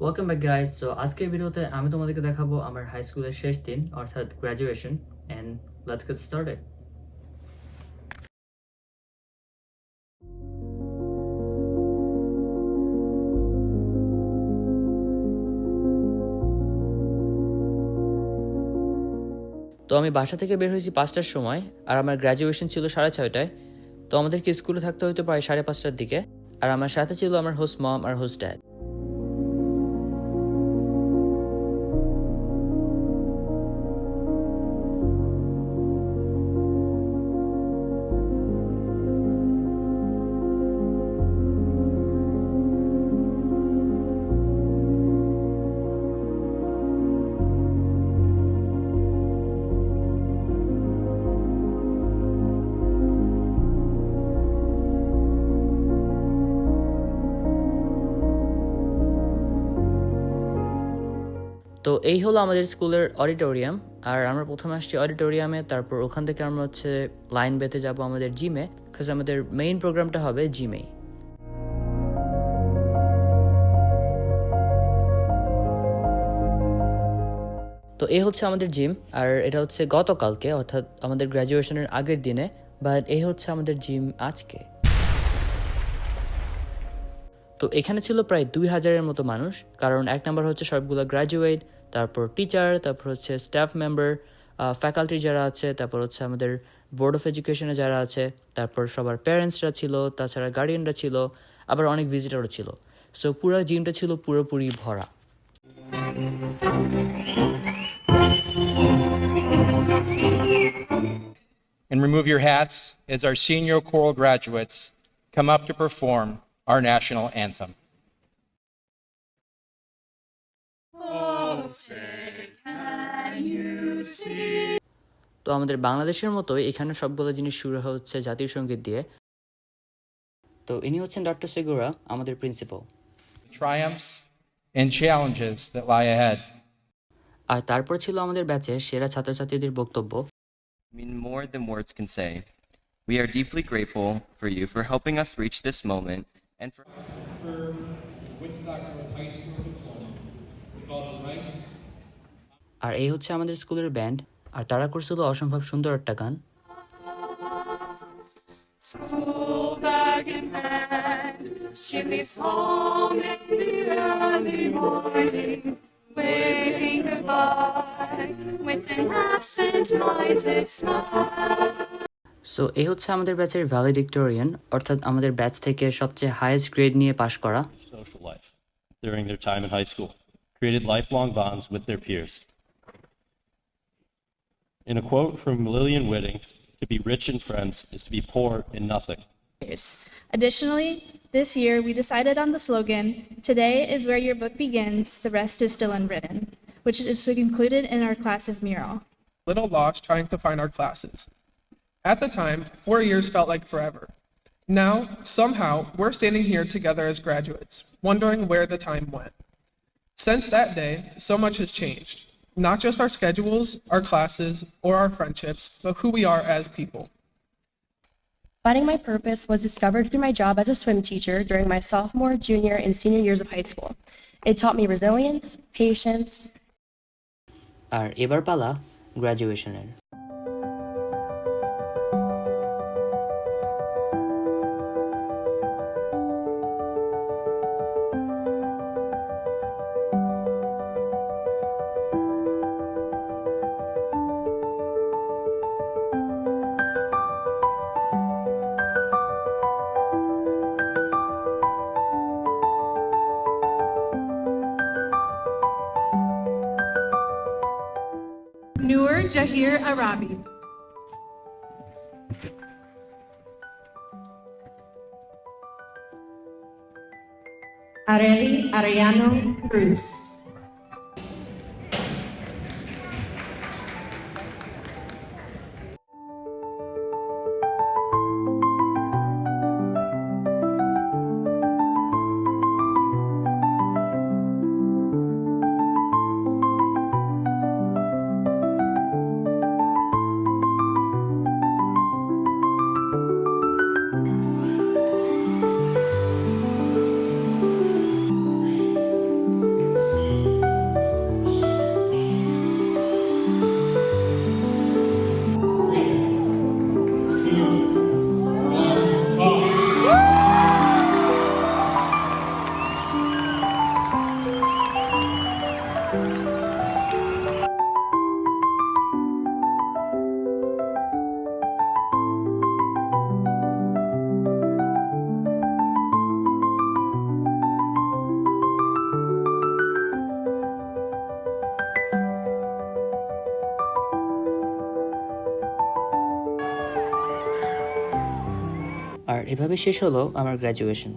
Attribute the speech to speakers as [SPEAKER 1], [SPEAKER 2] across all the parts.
[SPEAKER 1] Welcome back guys. So আজকের ভিডিওতে আমি তোমাদেরকে দেখাবো আমার হাই স্কুলের শেষ দিন অর্থাৎ graduation. And let's get started. তো আমি বাসা থেকে বের হয়েছি 5টার সময়, আর আমার গ্র্যাজুয়েশন ছিল 6:30টায়। তো আমাদেরকে স্কুলে থাকতে হয়তো প্রায় 5:30টার দিকে, আর আমার সাথে ছিল আমার হোস্ট মম আর হোস্ট ড্যাড। তো এই হলো আমাদের স্কুলের অডিটোরিয়াম, আর আমরা প্রথমে আসছি অডিটোরিয়ামে, তারপর ওখান থেকে আমরা লাইন বেঁধে যাব আমাদের জিমে, বিকজ আমাদের মেইন প্রোগ্রামটা হবে জিমে। তো এই হচ্ছে আমাদের জিম, আর এটা হচ্ছে গতকালকে অর্থাৎ আমাদের গ্র্যাজুয়েশনের আগের দিনে, বাট এই হচ্ছে আমাদের জিম আজকে। তো এখানে ছিল প্রায় 2000-এর মতো মানুষ, কারণ এক নাম্বার হচ্ছে সবগুলো গ্র্যাজুয়েট, তারপর টিচার, তারপর হচ্ছে স্টাফ মেম্বার, ফ্যাকাল্টি যারা আছে, তারপর হচ্ছে আমাদের বোর্ড অফ এডুকেশনে যারা আছে, তারপর সবার প্যারেন্টসরা ছিল, তাছাড়া গার্ডিয়ানরা ছিল, আবার অনেক ভিজিটরও ছিল। সো পুরো জিমটা ছিল পুরোপুরি ভরা।
[SPEAKER 2] And remove your hats as our senior choral graduates come up to perform our national anthem.
[SPEAKER 3] Oh, say, can you see?
[SPEAKER 1] তো আমাদের বাংলাদেশের মতোই এখানে সবগুলো জিনিস শুরু হচ্ছে জাতীয় সঙ্গীত দিয়ে। তো ইনি হচ্ছেন ডক্টর সেগুরা, আমাদের principal.
[SPEAKER 2] Triumphs and challenges that lie ahead.
[SPEAKER 1] আর তারপর ছিল আমাদের ব্যাচের সেরা ছাত্রছাত্রীদের বক্তব্য।
[SPEAKER 4] Mean more than words can say. We are deeply grateful for you for helping us reach this moment and for
[SPEAKER 1] আর এই হচ্ছে আমাদের স্কুলের ব্যান্ড, আর তারা করছিল অসম্ভব সুন্দর একটা গান।
[SPEAKER 3] School bag in hand, she leaves home in the early morning, waving goodbye with an absent-minded smile.
[SPEAKER 1] So এই হচ্ছে আমাদের ব্যাচের ভ্যালিডিক্টোরিয়ান, অর্থাৎ আমাদের ব্যাচ থেকে সবচেয়ে হাইয়েস্ট গ্রেড নিয়ে পাশ করা।
[SPEAKER 5] Social life during their time in high school, created lifelong bonds with their peers. In a quote from Lillian Whitting, to be rich in friends is to be poor in nothing.
[SPEAKER 6] Additionally, this year we decided on the slogan, "Today is where your book begins, the rest is still unwritten," which is included in our class's mural.
[SPEAKER 7] Little lost trying to find our classes. At the time, 4 years felt like forever. Now, somehow, we're standing here together as graduates, wondering where the time went. Since that day, so much has changed. Not just our schedules, our classes, or our friendships, but who we are as people.
[SPEAKER 8] Finding my purpose was discovered through my job as a swim teacher during my sophomore, junior, and senior years of high school. It taught me resilience, patience.
[SPEAKER 1] আর এবার পালা গ্র্যাজুয়েশনের।
[SPEAKER 3] Noor Jahir Arabi.
[SPEAKER 9] Areli Arellano Cruz.
[SPEAKER 1] এভাবে শেষ হলো আমার graduation.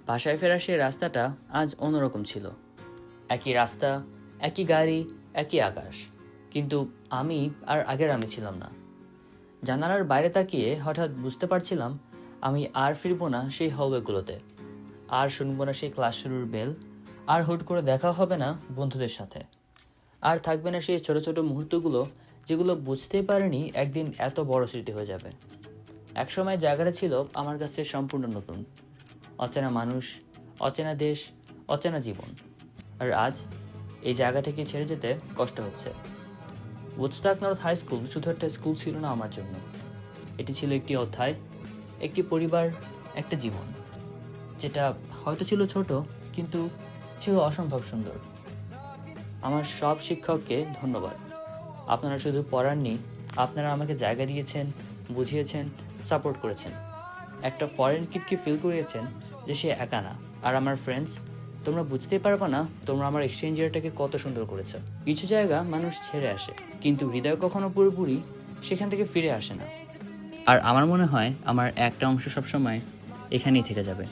[SPEAKER 1] বাসায় ফেরার সেই রাস্তাটা আজ অন্যরকম ছিল। একই রাস্তা, একই গাড়ি, একই আকাশ, কিন্তু আমি আর আগের আমি ছিলাম না। জানালার বাইরে তাকিয়ে হঠাৎ বুঝতে পারছিলাম আমি আর ফিরবো না সেই হলওয়েগুলোতে, আর শুনবো না সেই ক্লাস শুরুর বেল, আর হুট করে দেখা হবে না বন্ধুদের সাথে, আর থাকবে না সেই ছোট ছোট মুহূর্তগুলো যেগুলো বুঝতেই পারিনি একদিন এত বড় স্মৃতি হয়ে যাবে। একসময় জায়গাটা ছিল আমার কাছে সম্পূর্ণ নতুন, অচেনা মানুষ, অচেনা দেশ, অচেনা জীবন। আর আজ এই জায়গাটাকে ছেড়ে যেতে কষ্ট হচ্ছে। উডস্টাক নর্থ হাই স্কুল শুধু একটা স্কুল ছিল না আমার জন্য, এটি ছিল একটি অধ্যায়, একটি পরিবার, একটা জীবন, যেটা হয়তো ছিল ছোট কিন্তু ছিল অসম্ভব সুন্দর। আমার সব শিক্ষককে ধন্যবাদ। আপনারা শুধু পড়াননি, আপনারা আমাকে জায়গা দিয়েছেন, বুঝিয়েছেন, সাপোর্ট করেছেন। একটা ফরেন কিডকে ফিল করিয়েছেন যে সে একা না। আর আমার ফ্রেন্ডস, তোমরা বুঝতেই পারবে না তোমরা আমার এক্সচেঞ্জ ইয়ারটাকে কত সুন্দর করেছো। কিছু জায়গা মানুষ ছেড়ে আসে, কিন্তু হৃদয় কখনো পুরোপুরি সেখান থেকে ফিরে আসে না। আর আমার মনে হয় আমার একটা অংশ সবসময় এখানেই থেকে যাবে।